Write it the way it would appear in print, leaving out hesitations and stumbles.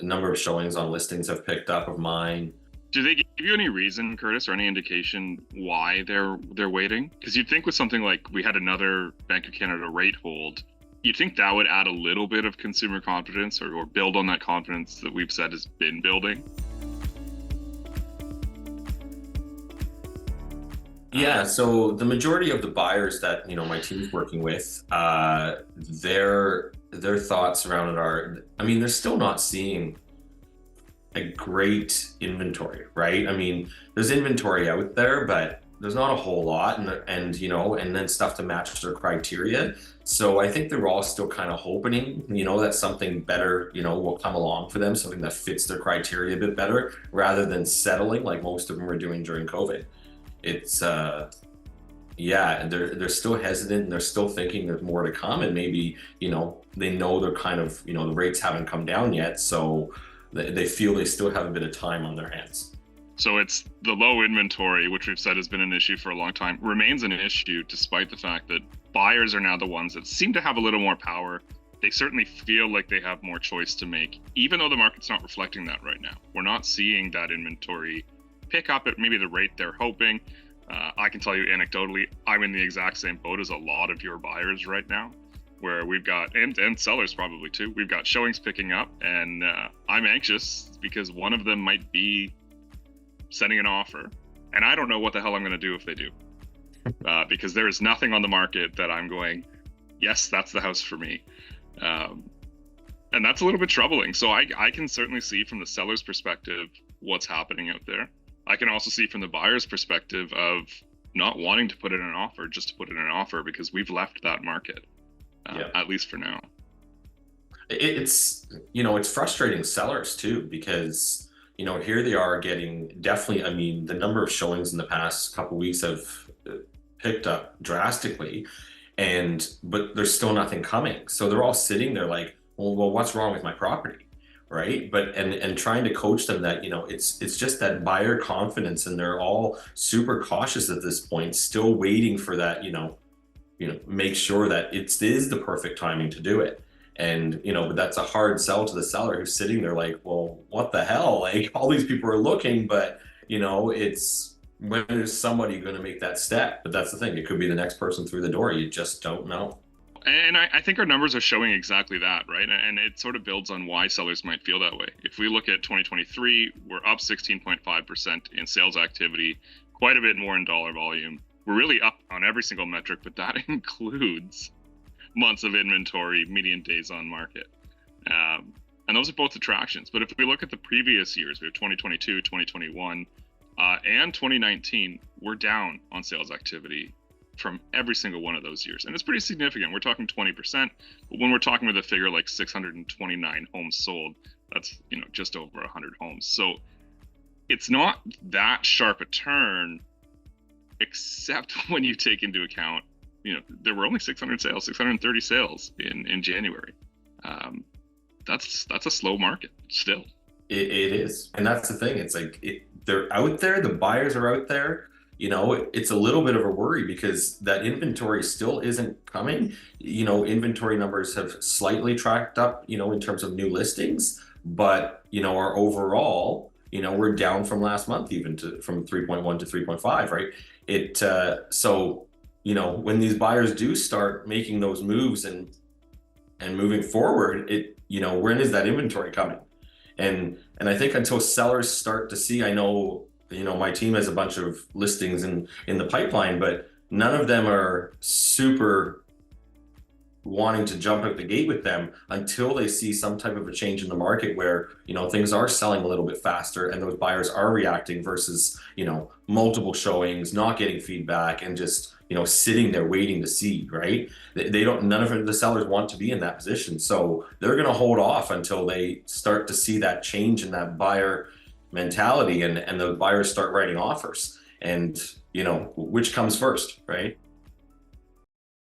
number of showings on listings have picked up of mine. Do they give you any reason, Curtis, or any indication why they're waiting? Because you'd think with something like we had another Bank of Canada rate hold, you'd think that would add a little bit of consumer confidence or build on that confidence that we've said has been building. Yeah, so the majority of the buyers that my team's working with, their thoughts around it are, I mean, they're still not seeing a great inventory, right? I mean, there's inventory out there, but there's not a whole lot, and then stuff to match their criteria. So I think they're all still kind of hoping, that something better, will come along for them, something that fits their criteria a bit better, rather than settling like most of them were doing during COVID. It's yeah, they're still hesitant and they're still thinking there's more to come, and maybe they know they're kind of the rates haven't come down yet, so they feel they still have a bit of time on their hands. So it's the low inventory, which we've said has been an issue for a long time, remains an issue despite the fact that buyers are now the ones that seem to have a little more power. They certainly feel like they have more choice to make, even though the market's not reflecting that right now. We're not seeing that inventory pick up at maybe the rate they're hoping. I can tell you anecdotally, I'm in the exact same boat as a lot of your buyers right now, where we've got, and sellers probably too, we've got showings picking up, and I'm anxious because one of them might be sending an offer, and I don't know what the hell I'm going to do if they do, because there is nothing on the market that I'm going, yes, that's the house for me. And that's a little bit troubling. So I can certainly see from the seller's perspective what's happening out there. I can also see from the buyer's perspective of not wanting to put in an offer just to put in an offer, because we've left that market, at least for now. It's frustrating sellers too, because here they are getting, definitely, I mean, the number of showings in the past couple of weeks have picked up drastically, but there's still nothing coming. So they're all sitting there like, well, what's wrong with my property? Right. But and trying to coach them that, it's just that buyer confidence, and they're all super cautious at this point, still waiting for that, make sure that it is the perfect timing to do it. And, but that's a hard sell to the seller who's sitting there like, well, what the hell? Like, all these people are looking, but, it's when is somebody going to make that step? But that's the thing. It could be the next person through the door. You just don't know. And I think our numbers are showing exactly that, right? And it sort of builds on why sellers might feel that way. If we look at 2023, we're up 16.5% in sales activity, quite a bit more in dollar volume. We're really up on every single metric, but that includes months of inventory, median days on market. And those are both attractions. But if we look at the previous years, we have 2022, 2021, and 2019, we're down on sales activity from every single one of those years. And it's pretty significant. We're talking 20%, but when we're talking with a figure like 629 homes sold, that's, just over 100 homes. So it's not that sharp a turn, except when you take into account, there were only 630 sales in January. That's a slow market still. It is. And that's the thing. It's like, they're out there, the buyers are out there. It's a little bit of a worry because that inventory still isn't coming. Inventory numbers have slightly tracked up, in terms of new listings, but, our overall, we're down from last month, even from 3.1 to 3.5, right? So, when these buyers do start making those moves and moving forward, when is that inventory coming? And I think until sellers start to see, I know, my team has a bunch of listings in the pipeline, but none of them are super wanting to jump out the gate with them until they see some type of a change in the market where, things are selling a little bit faster and those buyers are reacting versus, multiple showings, not getting feedback, and just, sitting there waiting to see, right? None of the sellers want to be in that position. So they're going to hold off until they start to see that change in that buyer mentality, and the buyers start writing offers, and which comes first, right?